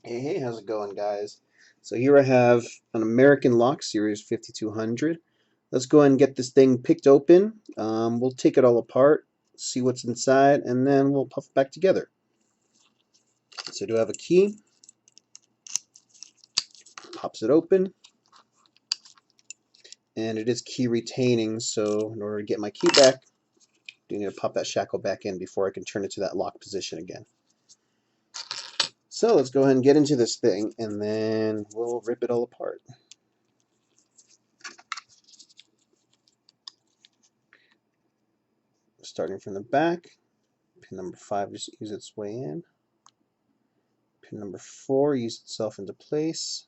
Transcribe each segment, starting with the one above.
Hey, how's it going, guys? So here I have an American Lock Series 5200. Let's go ahead and get this thing picked open. We'll take it all apart, see what's inside, and then we'll puff it back together. So I do have a key, pops it open, and it is key retaining, so in order to get my key back, I do need to pop that shackle back in before I can turn it to that lock position again. So let's go ahead and get into this thing, and then we'll rip it all apart. Starting from the back, pin number 5 just ease its way in. Pin number 4 eased itself into place.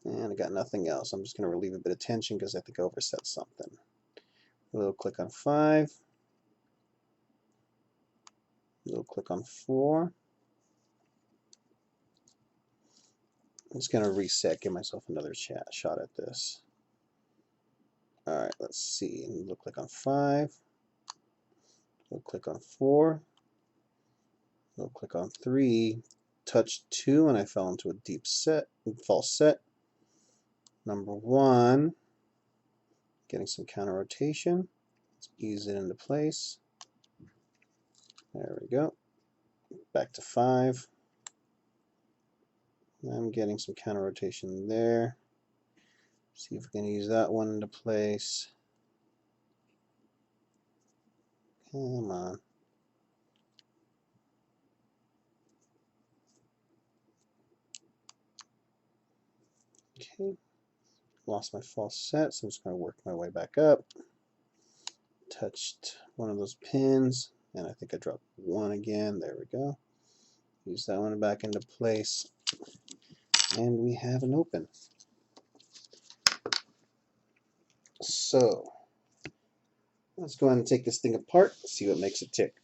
And I got nothing else. I'm just going to relieve a bit of tension because I think I overset something. A little click on 5. A little click on 4. I'm just going to reset, give myself another shot at this. Alright, let's see. A little click on 5. A little click on 4. A little click on 3. Touch 2 and I fell into a deep set, false set. Number 1. Getting some counter rotation. Let's ease it into place. There we go. Back to 5. I'm getting some counter rotation there. See if we can use that one into place. Come on. Okay. Lost my false set, so I'm just going to work my way back up. Touched one of those pins, and I think I dropped one again. There we go. Use that one back into place, and we have an open. So, let's go ahead and take this thing apart, see what makes it tick.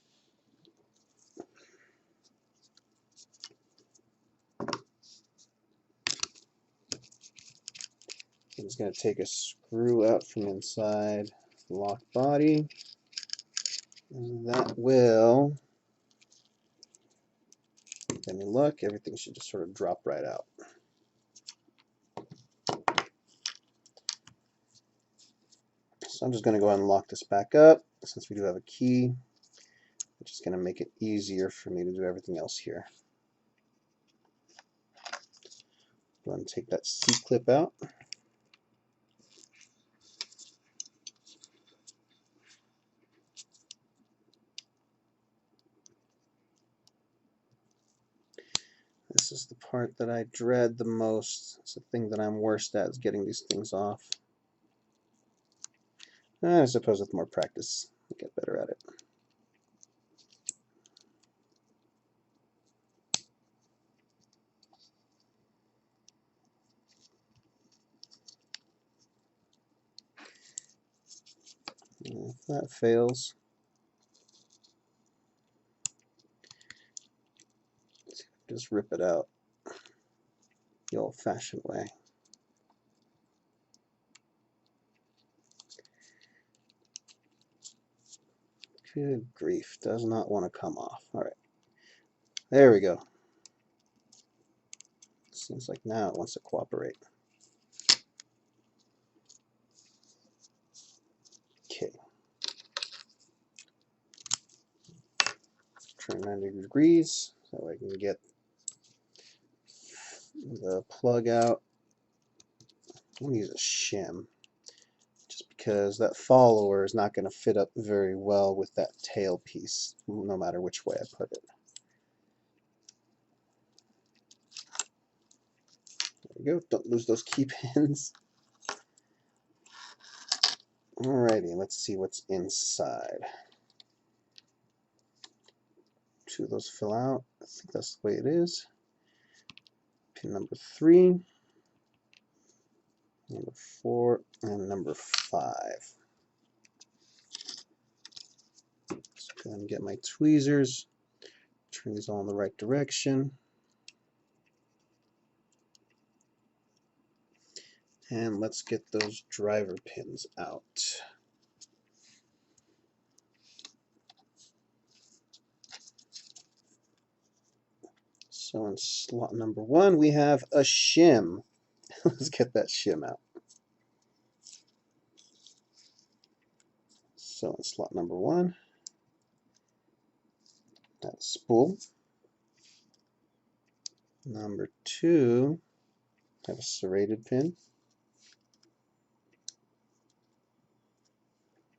I'm just going to take a screw out from inside the lock body, and that will, with any luck, everything should just sort of drop right out. So I'm just going to go ahead and lock this back up since we do have a key, which is going to make it easier for me to do everything else here. Go ahead and take that C-clip out. This is the part that I dread the most. It's the thing that I'm worst at, is getting these things off. I suppose with more practice, I get better at it. And if that fails, just rip it out the old-fashioned way. Good grief, does not want to come off. Alright, there we go. Seems like now it wants to cooperate. Okay. Turn 90 degrees so I can get the plug out. I'm going to use a shim just because that follower is not going to fit up very well with that tail piece no matter which way I put it. There we go. Don't lose those key pins. Alrighty, let's see what's inside. 2 of those fill out. I think that's the way it is. Pin number 3, number 4, and number 5. Let's go ahead and get my tweezers. Turn these all in the right direction. And let's get those driver pins out. So in slot number 1, we have a shim. Let's get that shim out. So in slot number 1, that spool. Number 2, have a serrated pin.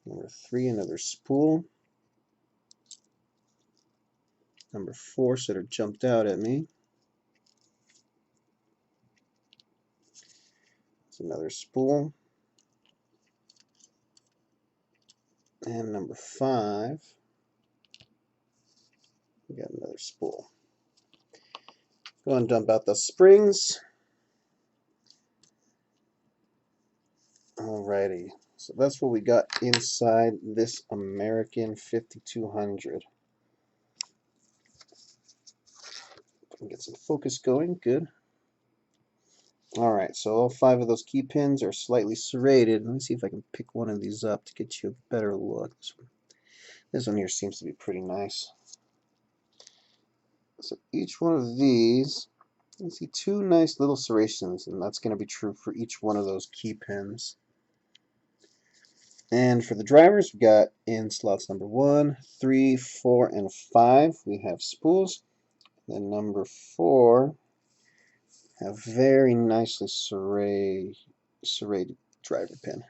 Number 3, another spool. Number 4 sort of jumped out at me. It's another spool. And number 5, we got another spool. Go and dump out the springs. Alrighty, so that's what we got inside this American 5200. Get some focus going, good. Alright, so all 5 of those key pins are slightly serrated. Let me see if I can pick one of these up to get you a better look. This one here seems to be pretty nice. So each one of these, you see 2 nice little serrations, and that's going to be true for each one of those key pins. And for the drivers, we've got in slots number 1, 3, 4, and 5, we have spools. Then number 4 have very nicely serrated driver pin.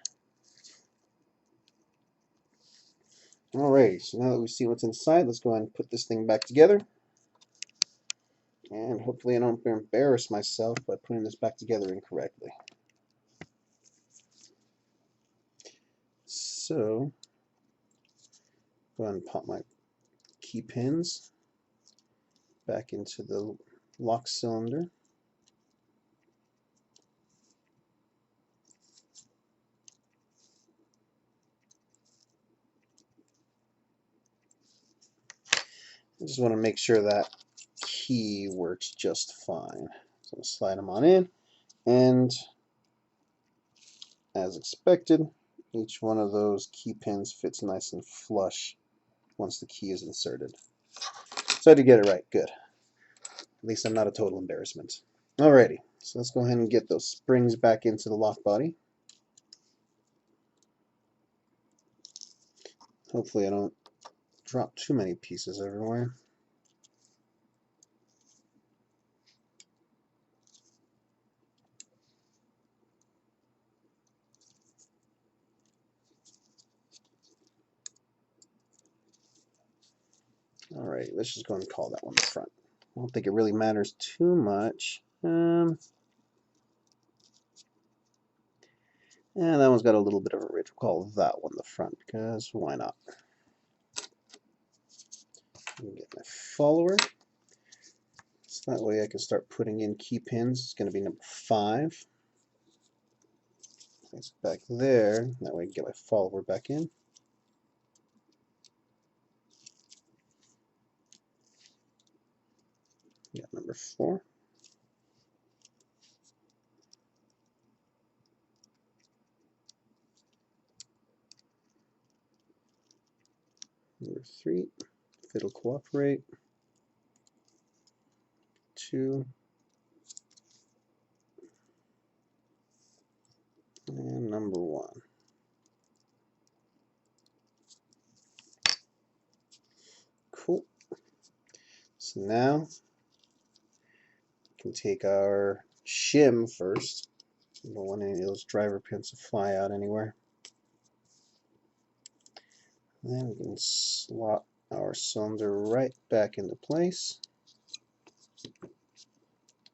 Alrighty, so now that we see what's inside, let's go ahead and put this thing back together. And hopefully I don't embarrass myself by putting this back together incorrectly. So, go ahead and pop my key pins back into the lock cylinder. I just want to make sure that key works just fine. So I'll slide them on in, and as expected, each one of those key pins fits nice and flush once the key is inserted. So I did get it right, good. At least I'm not a total embarrassment. Alrighty, so let's go ahead and get those springs back into the lock body. Hopefully I don't drop too many pieces everywhere. Alright, let's just go and call that one the front. I don't think it really matters too much. And that one's got a little bit of a ridge. We'll call that one the front, because why not? Get my follower. So that way I can start putting in key pins. It's going to be number 5. Place it back there. That way I can get my follower back in. Got number 4. Number 3. If it'll cooperate. 2. And number 1. Cool. So now we can take our shim first. We don't want any of those driver pins to fly out anywhere. Then we can slot our cylinder right back into place.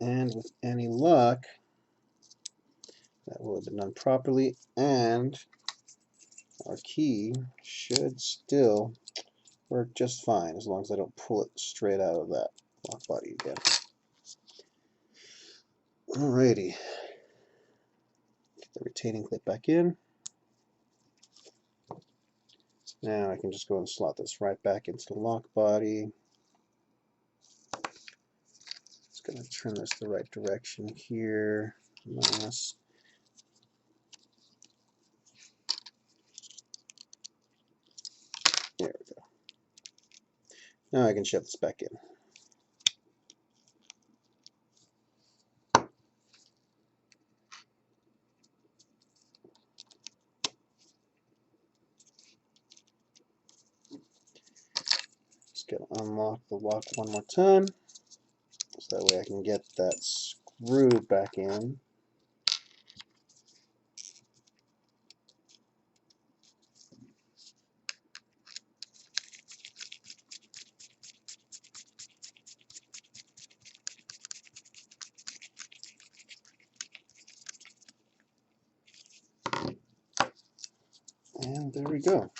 And with any luck, that will have been done properly, and our key should still work just fine as long as I don't pull it straight out of that lock body again. Alrighty. Get the retaining clip back in. Now I can just go and slot this right back into the lock body. Just going to turn this the right direction here. Nice. There we go. Now I can shove this back in. unlock the lock one more time, so that way I can get that screw back in. And there we go.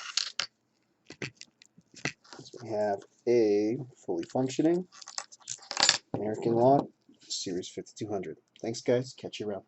So we have a fully functioning American lock, Series 5200. Thanks, guys. Catch you around.